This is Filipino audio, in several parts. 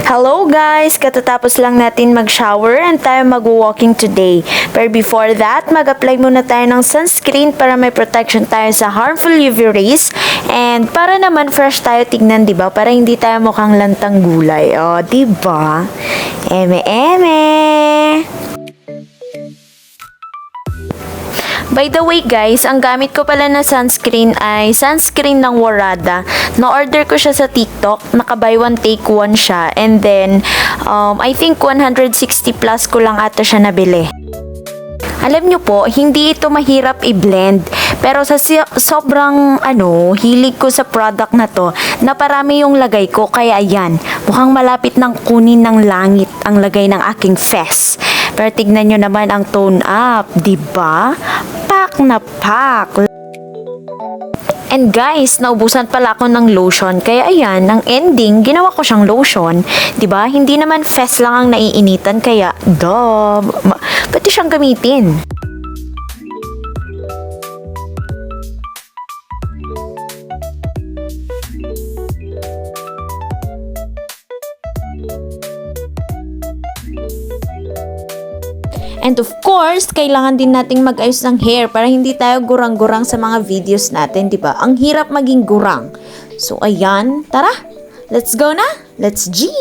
Hello guys! Katatapos lang natin mag-shower and tayo mag-walking today. Pero before that, mag-apply muna tayo ng sunscreen para may protection tayo sa harmful UV rays. And para naman fresh tayo tignan, diba? Para hindi tayo mukhang lantang gulay. O, diba? Eme-eme! By the way guys, ang gamit ko pala na sunscreen ay sunscreen ng Warada. Na-order ko siya sa TikTok, naka buy one take one siya. And then, I think 160 plus ko lang ata siya nabili. Alam nyo po, hindi ito mahirap i-blend. Pero sa sobrang hilig ko sa product na to, naparami yung lagay ko. Kaya yan, mukhang malapit ng kunin ng langit ang lagay ng aking face. Pero tignan nyo naman ang tone up, diba? Pak na pak! And guys, naubusan pala ako ng lotion. Kaya ayan, ang ending, ginawa ko siyang lotion. Diba? Hindi naman face lang ang naiinitan. Kaya, pwede siyang gamitin. And of course, kailangan din nating mag-ayos ng hair para hindi tayo gurang-gurang sa mga videos natin, di ba? Ang hirap maging gurang. So, ayan. Tara! Let's go na! Let's G!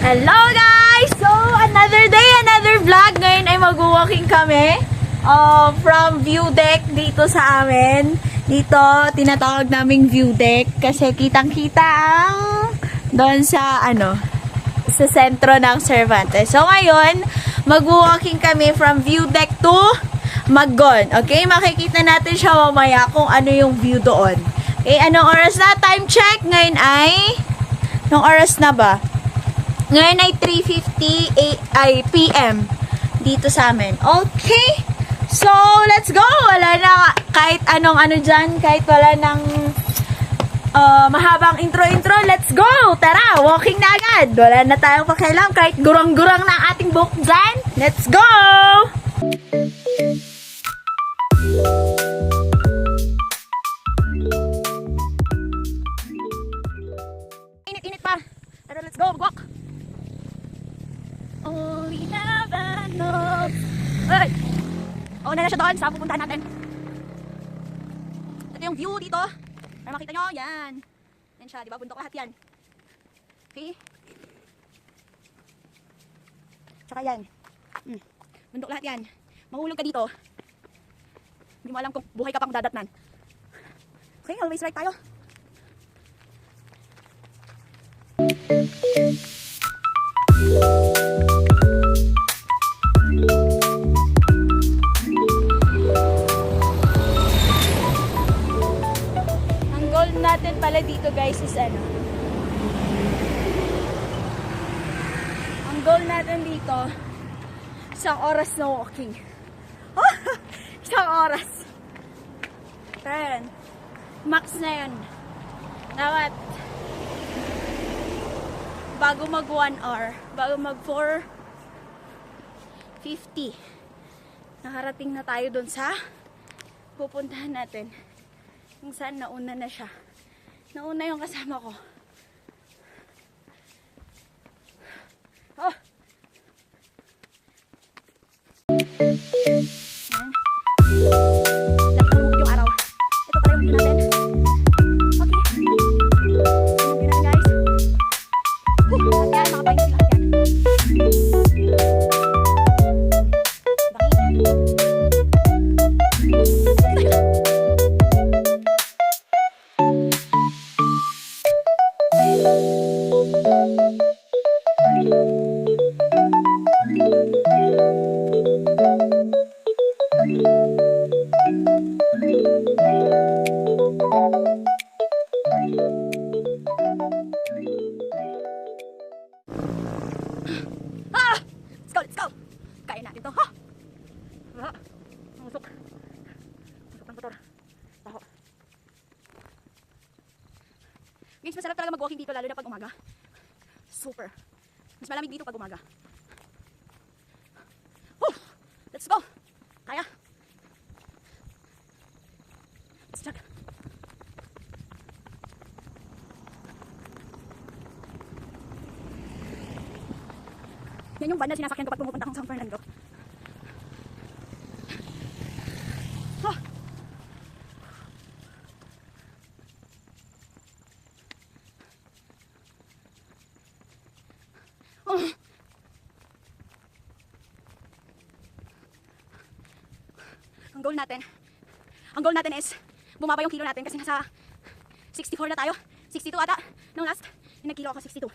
Hello guys! So, another day, another vlog. Ngayon ay mag-walking kami from view deck dito sa amin. Dito, tinatawag naming view deck kasi kitang-kita ang doon sa sa sentro ng Cervantes. So, ngayon, Mag-walking kami from view deck to Maggon. Okay, makikita natin siya mamaya kung ano yung view doon. Okay, anong oras na? Time check. Ngayon ay... Anong oras na ba? Ngayon ay 3:50 PM dito sa amin. Okay, so let's go. Wala na kahit anong ano dyan, kahit wala nang mahabang intro. Let's go! Tara, walking na agad. Wala na tayong pakialam kahit gurang-gurang na ang ating buhok dyan. Let's go! Init pa. Pero let's go, walk. Only heaven knows. Ay! Una na siya doon sa pupuntahan natin. Ito yung view dito. Para makita nyo, yan. Yan siya, di ba? Bundok lahat yan. Okay? Tsaka yan. Bundok lahat yan. Mahulog ka dito. Hindi mo alam kung buhay ka pang dadatnan. Okay, always right tayo. Ang goal natin pala dito guys is ano? Ang goal natin dito, isang oras na walking. Isang oras. Pero max na yun. Dapat bago mag 1 hour, bago mag 4:50, nakarating na tayo dun sa pupuntahan natin. Kung saan nauna na siya. Nauna yung kasama ko. Oh! Yan. Nagkalugod yung araw. Ito pala yung view natin. Okay. Yung view natin guys. Lahat yan, makapain sila lahat yan. Let's go! Kaya natin to, ha? Musok. Musok ng motor. Taho. Guys, masarap talaga mag-walking dito, lalo na pag umaga. Super. Mas malamig dito pag umaga. Woo! Let's go! Kaya. Let's check. Yan yung van na sinasakyan ko pag pumupunta akong San Fernando. Oh. Oh. Ang goal natin is bumaba yung kilo natin kasi nasa 64 na tayo. 62 ata. Nung last, yung nag-kilo ako 62.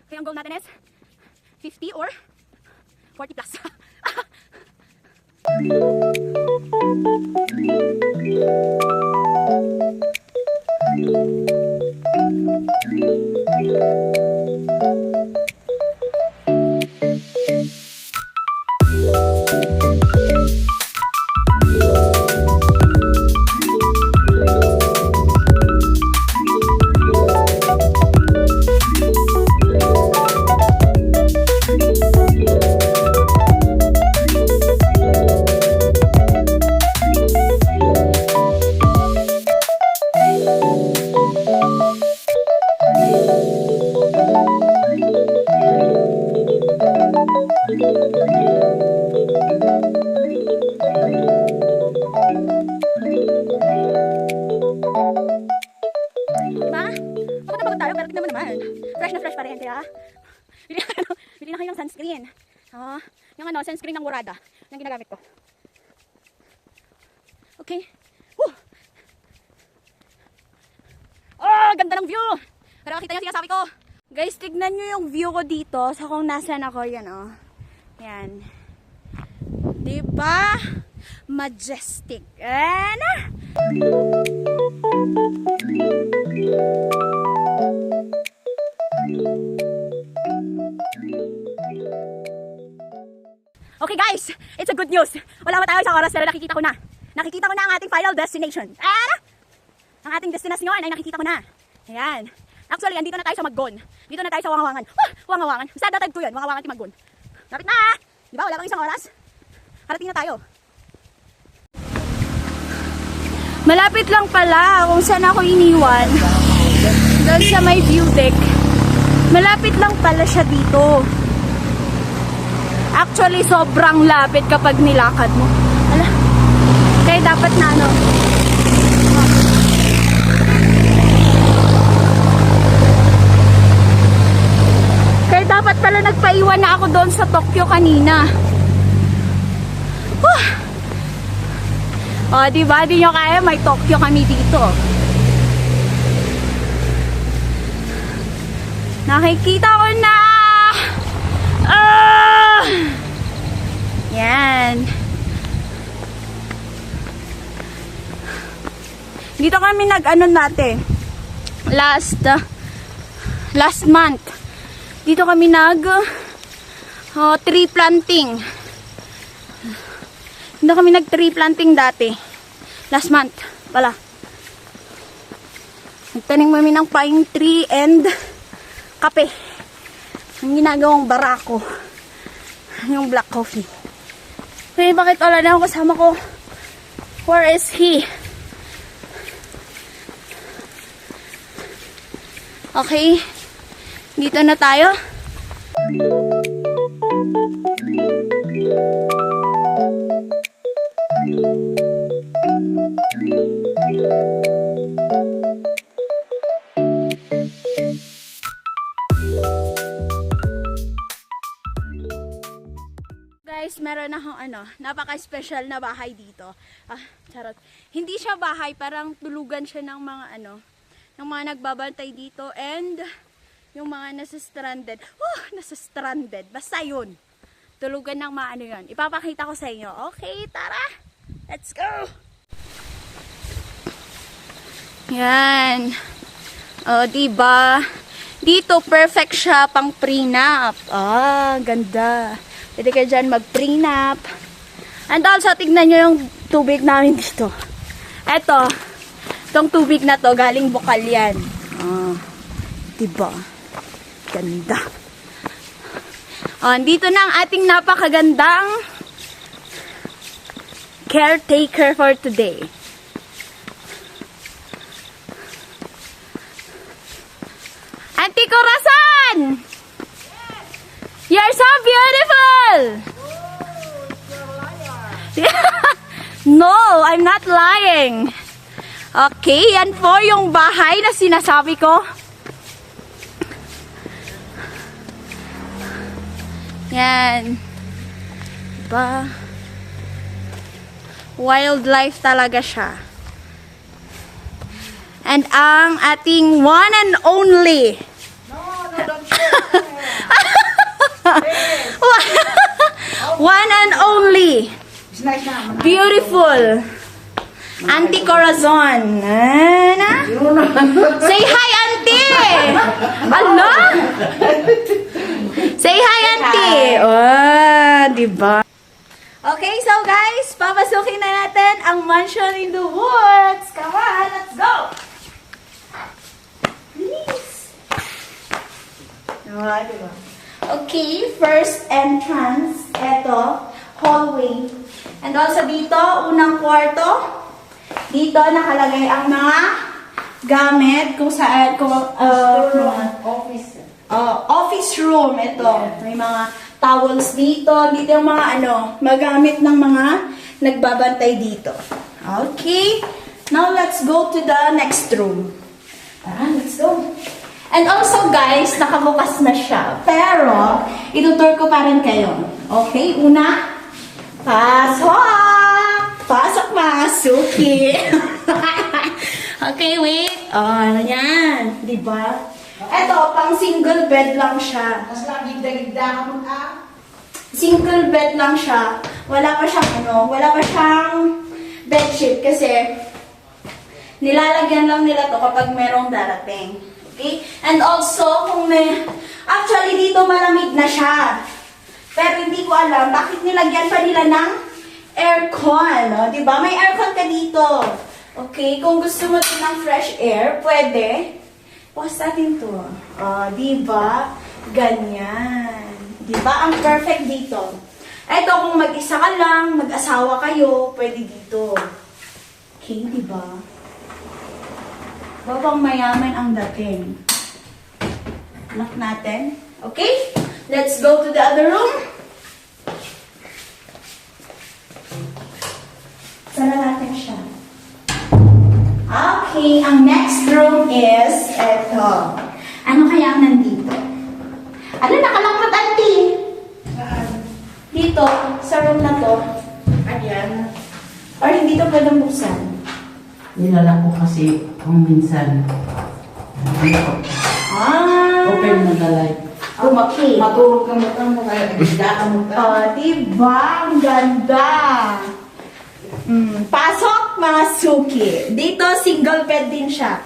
Kaya ang goal natin is 50 or 40 plus. Diba? Pagod na pagod tayo, pero tignan mo naman. Fresh na fresh pa rin, kaya bili na kayo ng sunscreen. Yung ano, sunscreen ng Warada. Yung ginagamit ko. Okay. Woo! Oh, ganda ng view! Pero kita nyo, sinasabi ko. Guys, tignan nyo yung view ko dito. Sa kung nasan ako, yan oh. Yan. Diba? Majestic. Ano? Okay guys, it's a good news. Wala pa tayo isang oras pero nakikita ko na. Nakikita ko na ang ating final destination. Ano? Ang ating destination ay nakikita ko na. Ayan. Actually, andito na tayo sa Maggon. Dito na tayo sa Wangawangan. Wangawangan. Basta datag ko yun. Wangawangan ti Maggon. Lapit na! Di ba? Wala pang isang oras. Harating na tayo. Malapit lang pala kung saan ako iniwan. Doon sa may view deck. Malapit lang pala siya dito. Actually, sobrang lapit kapag nilakad mo. Ala. Kaya dapat na ano. Kaya dapat pala nagpaiwan na ako doon sa Tokyo kanina. O, diba? Di nyo kaya, may Tokyo kami dito. Nakikita ko na! Yan. Dito kami nag-ano natin. Last month. Dito kami tree planting. Dito kami nag-tree planting dati. Last month pala. Nagtanim kami ng pine tree and kape. Ang ginagawang barako. Yung black coffee. Kaya bakit wala na ako kasama ko? Where is he? Okay. Dito na tayo. Guys, meron akong napaka-special na bahay dito. Charot. Hindi siya bahay, parang tulugan siya ng mga ng mga nagbabantay dito and yung mga nasa-stranded. Nasa-stranded. Basta yun. Tulugan ng mga yun. Ipapakita ko sa inyo. Okay, tara. Let's go. Yan. O, diba? Dito, perfect siya pang prenup. Ganda. Pwede kayo dyan mag-prenup. And also, tignan nyo yung tubig namin dito. Itong tubig na to, galing bukal yan. Diba? Ganda. Dito na ang ating napakagandang caretaker for today. Auntie Corazon! You're so beautiful! No, I'm not lying. Okay, yan po yung bahay na sinasabi ko. Yan. Diba? Wildlife talaga siya. And ang ating one and only. Don't share. One and only. It's nice na. Beautiful. Auntie Corazon. Say hi, Auntie. Hello? Say hi, Auntie. Diba? Okay, so guys, papasukin na natin ang mansion in the woods. Come on, let's go. Please. Okay, first entrance. Eto, hallway. And also dito, unang kwarto. Dito nakalagay ang mga gamit kung saan, office room. Ito, may mga towels dito. Dito yung mga magamit ng mga nagbabantay dito. Okay, now let's go to the next room. Let's go. And also guys, nakabukas na siya. Pero, itutur ko pa rin kayo. Okay, una, pasok! Pasok mga suki! Okay, wait. Yan. Diba? Eto, pang single bed lang siya. Mas lang gigda-gigda ka mo single bed lang siya. Wala pa siyang bedsheet kasi nilalagyan lang nila to kapag merong darating. Okay? And also, actually dito malamig na siya. Pero hindi ko alam bakit nilagyan pa nila ng aircon. No? Diba? May aircon ka dito. Okay? Kung gusto mo din ng fresh air, pwede. Pause natin to. Diba? Ganyan. Diba? Ang perfect dito. Eto, kung mag-isa ka lang, mag-asawa kayo, pwede dito. Okay, diba? Babang mayaman ang dating. Lock natin. Okay? Let's go to the other room. Sara natin siya. Okay, ang next room is eto. Ano kaya ang nandito? Ano, nakalakmat, auntie? Dito, sa room na to. Ayan. Or hindi to pwedeng buksan. Nilala ko kasi kung minsan open mo na light. Okay. Matulog ka mo kaya nagsiga ka mo Diba? Ang ganda. Pasok, mga suki. Dito, single bed din siya.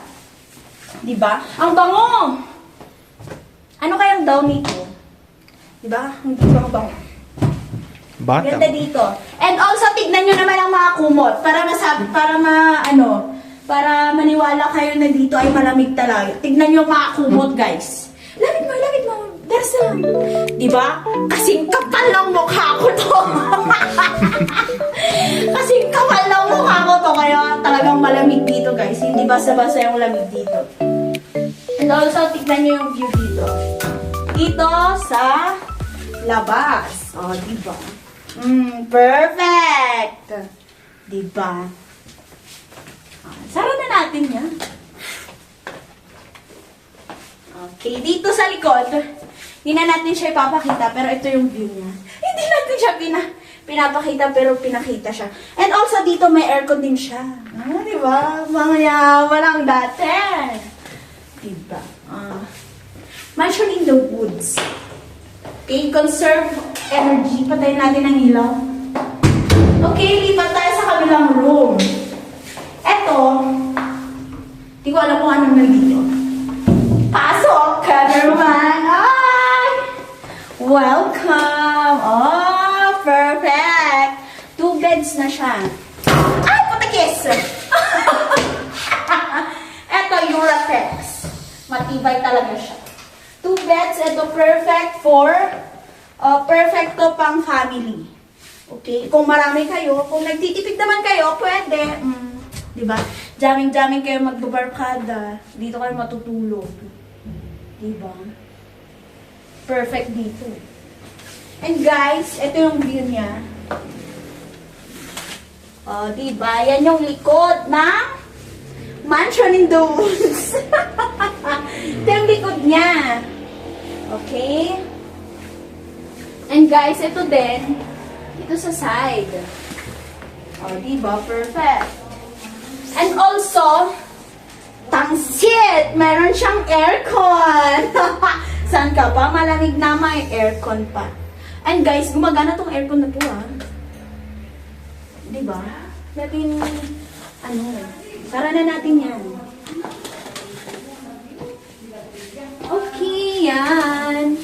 Diba? Ang bango! Ano kayang daw nito? Diba? Ang bango. Bata. Ganda dito. And also, tignan nyo naman ang mga kumot. Para maniwala kayo na dito ay malamig talaga. Tignan nyo ang mga kumot, guys. Lamig mo. There's a... Diba? Kasing kapal ng mukha ko to. Kasing kapal ng mukha ko to. Kaya talagang malamig dito, guys. Hindi basta-basta yung lamig dito. And also, tignan nyo yung view dito. Dito sa labas. Diba? Perfect! Diba? Sara na natin yan. Okay, dito sa likod, hindi na natin siya ipapakita, pero ito yung view niya. Hindi natin siya pinapakita, pero pinakita siya. And also, dito may aircon din siya. Diba? Mga walang dati. Diba? Mansion in the woods. Okay, conserve energy. Patayin natin ang ilaw. Okay, lipat tayo sa kabilang room. Eto, di ko alam kung anong nandito. Pasok! Cameraman! Ay! Welcome! Perfect! 2 beds na siya. Ay, putakis! Eto, Europex. Matibay talaga siya. 2 beds, ito perfect for, perfect to pang family. Okay? Kung marami kayo, kung nagtitipid naman kayo, pwede. Diba? Jamming-jamming kayo magbabarkada. Dito kayo matutulog. Diba? Perfect dito. And guys, ito yung view niya. Diba? Yan yung likod ng Mansion in the Woods. Ito yung likod niya. Okay? And guys, ito din, ito sa side. Diba? Perfect. And also, tangsit! Meron siyang aircon! Saan ka pa? Malamig na may aircon pa. And guys, gumagana tong aircon na to, Diba? Natin, tara na natin yan. Okay, yan.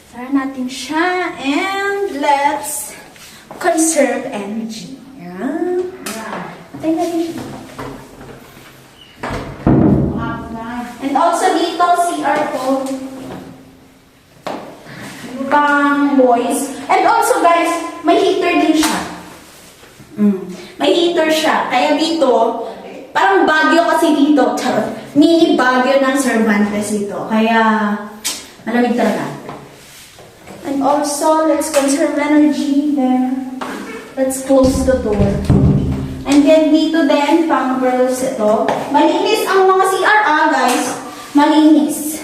Tara natin siya. And let's conserve energy. Yan. Patay natin siya. And also dito, CR ko. Pang boys. And also guys, may heater din siya. May heater siya. Kaya dito, parang Baguio kasi dito. Mini Baguio ng Cervantes ito. Kaya, malamig talaga. And also, let's conserve energy there. Let's close the door. And then dito din, pang girls ito. Malinis ang mga CR, guys. Malinis.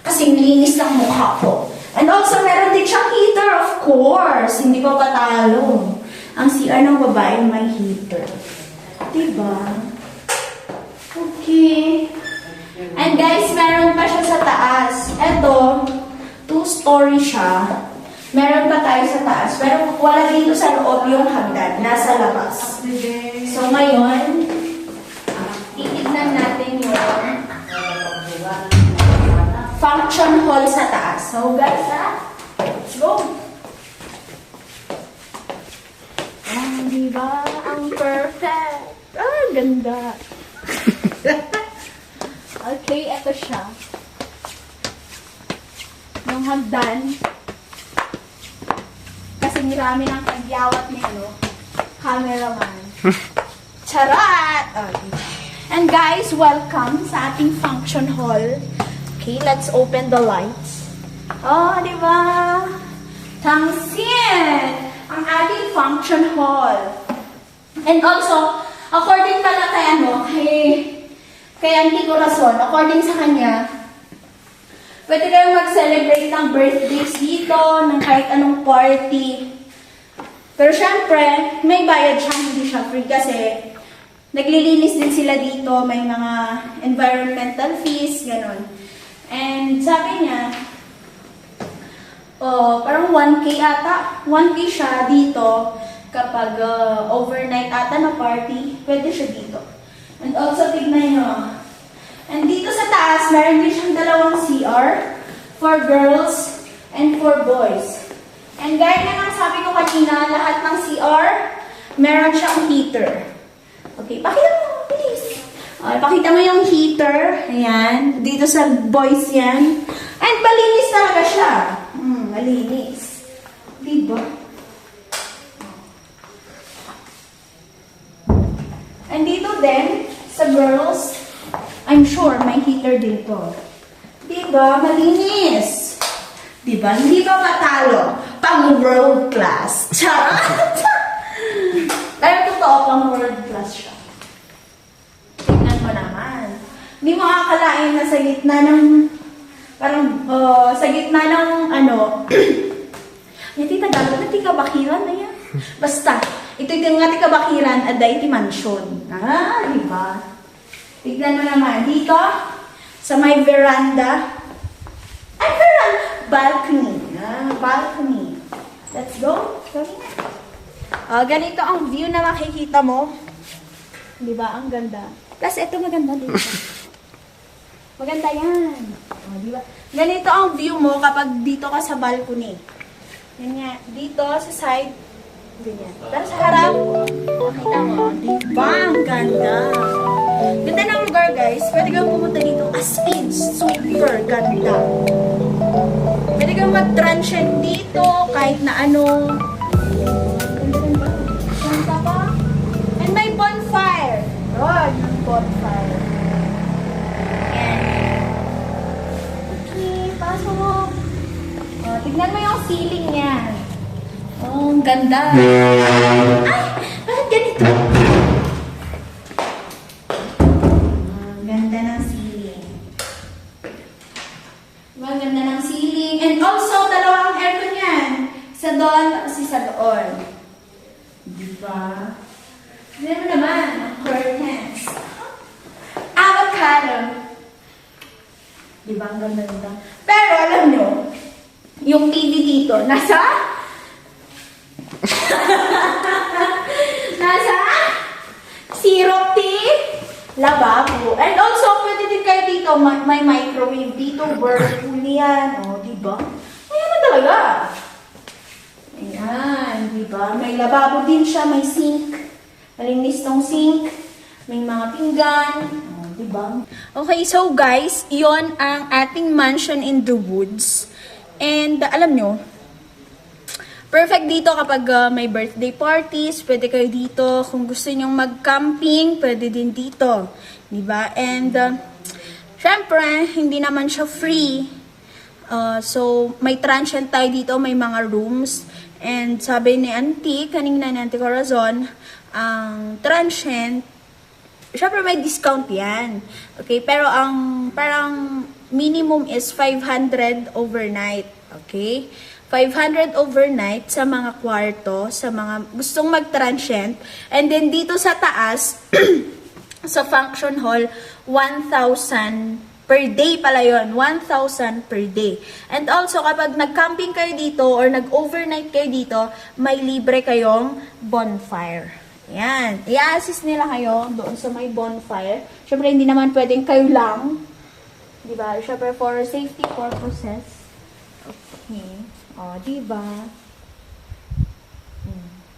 Kasi malinis ang mukha ko. And also, meron din siyang heater, of course. Hindi pa patalo. Ang CR ng babae may heater. Diba? Okay. And guys, meron pa siya sa taas. Ito, 2-story siya. Meron pa tayo sa taas, pero wala dito sa loob yung hagdan, nasa labas. So ngayon, titignan natin yung function hall sa taas. So guys, let's go! Diba? Ang perfect! Ganda! Okay, eto siya. Yung hagdan. Kasi nirami ng kagyawat ni cameraman. Charat! Okay. And guys, welcome sa ating function hall. Okay, let's open the lights. Oh, di ba? Tangsin! Ang ating function hall. And also, according pala kay Auntie Corazon, according sa kanya, pwede kayong mag-celebrate ng birthdays dito, ng kahit anong party. Pero syempre, may bayad siya, hindi siya free kasi naglilinis din sila dito, may mga environmental fees, gano'n. And sabi niya, parang 1K ata. 1K siya dito kapag overnight ata na party, pwede siya dito. And also, tignan nyo. And dito sa taas, meron din siyang dalawang CR for girls and for boys. And gaya na ng sabi ko kanina, lahat ng CR, meron siyang heater. Okay, pakita mo, please. Pakita mo yung heater. Ayan. Dito sa boys yan. And malinis talaga siya. Malinis. Diba? And dito din, sa girls, I'm sure may heater dito. Diba? Malinis. Diba? Hindi ba matalo? Pang world class. Charot! Pero totoo, pang world class siya. Tingnan mo naman. Hindi mo akalain na sa gitna ng sa gitna ng yung Tagalog na tikabakiran na yan. Basta, ito yung nga tikabakiran at iti mansion. Diba? Tignan mo naman. Dito, sa may veranda. Balcony. Balcony. Let's go. Ganito ang view na makikita mo. Diba? Ang ganda. Plus, ito maganda dito. Maganda yan. Diba? Ganito ang view mo kapag dito ka sa balcony. Yan nga. Dito sa side. Ganyan. Pero sa harap, makita mo. Diba? Ang ganda. Ganda ng lugar, guys. Pwede kang pumunta dito. As in, super ganda. Pwede kang mag-transient dito. Kahit na ano. Ganda. Ganda pa. And may bonfire. Oh, yung bonfire. Pasok. Tignan mo yung ceiling niya. Ang ganda. Bakit ganito? Ganda ng ceiling. Diba? Ganda ng ceiling. And also, dalawang aircon yan. Isa doon, tapos isa doon. Diba? Tignan mo naman, ang curtains. Avocado. Diba? Ang ganda. Pero alam nyo, yung TV dito, nasa zero T lababo. And also, pwede din kayo dito, may microwave dito, whirlpool yan. Diba? Ayan na talaga. Ayan, diba? May lababo din siya, may sink. Malinis tong sink. May mga pinggan. Diba? Okay, so guys, yon ang ating mansion in the woods. And alam nyo, perfect dito kapag may birthday parties, pwede kayo dito. Kung gusto nyong mag-camping, pwede din dito. Diba? And syempre, hindi naman siya free. So, may transient tayo dito, may mga rooms. And sabi ni Auntie, kanina ni Auntie Corazon, ang transient, syempre may discount yan. Okay, pero ang parang minimum is 500 overnight. Okay? 500 overnight sa mga kwarto, sa mga gustong mag-transient. And then dito sa taas, sa function hall, 1,000 Per day pala yun. 1,000 per day. And also, kapag nag-camping kayo dito or nag-overnight kayo dito, may libre kayong bonfire. Yan. I-assist nila kayo doon sa may bonfire. Siyempre, hindi naman pwedeng kayo lang. Diba? Siyempre, for safety purposes. Okay. O, diba?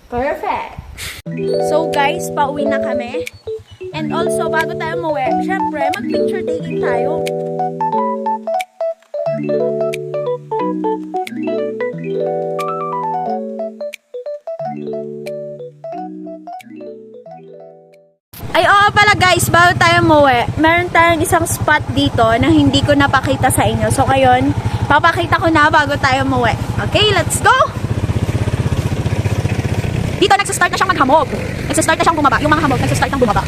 Perfect. So, guys, pauwi na kami. And also, bago tayo umuwi, syempre, mag-picture taking tayo. Ay, oo pala guys, bago tayo umuwi, meron tayong isang spot dito na hindi ko napakita sa inyo. So, ngayon, papakita ko na bago tayo umuwi. Okay, let's go! Dito, nagsistart na siyang maghamog. Nagsistart na siyang bumaba. Yung mga hamog, nagsistart ng bumaba.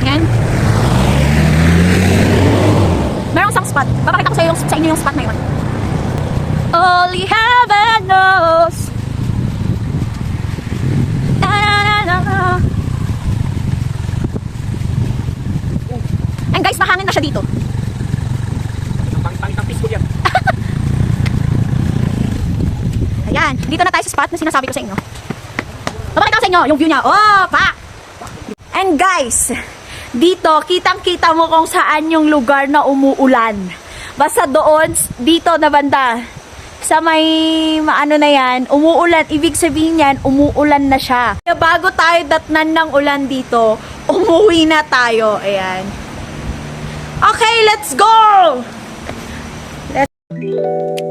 Yan. Merong isang spot. Papakita ko sa inyo yung spot na yun. Only heaven knows. Na, na, na, na. And guys, mahangin na siya dito. Pangit ang peaceful yan. Ayan, dito na tayo sa spot na sinasabi ko sa inyo. Papakita ko sa inyo yung view niya. Oh, pa! And guys, dito, kitang-kita mo kung saan yung lugar na umuulan. Basta doon, dito na banda. Sa may, maano na yan, umuulan. Ibig sabihin yan, umuulan na siya. Kaya bago tayo datnan ng ulan dito, umuwi na tayo. Ayan. Okay, let's go! Let's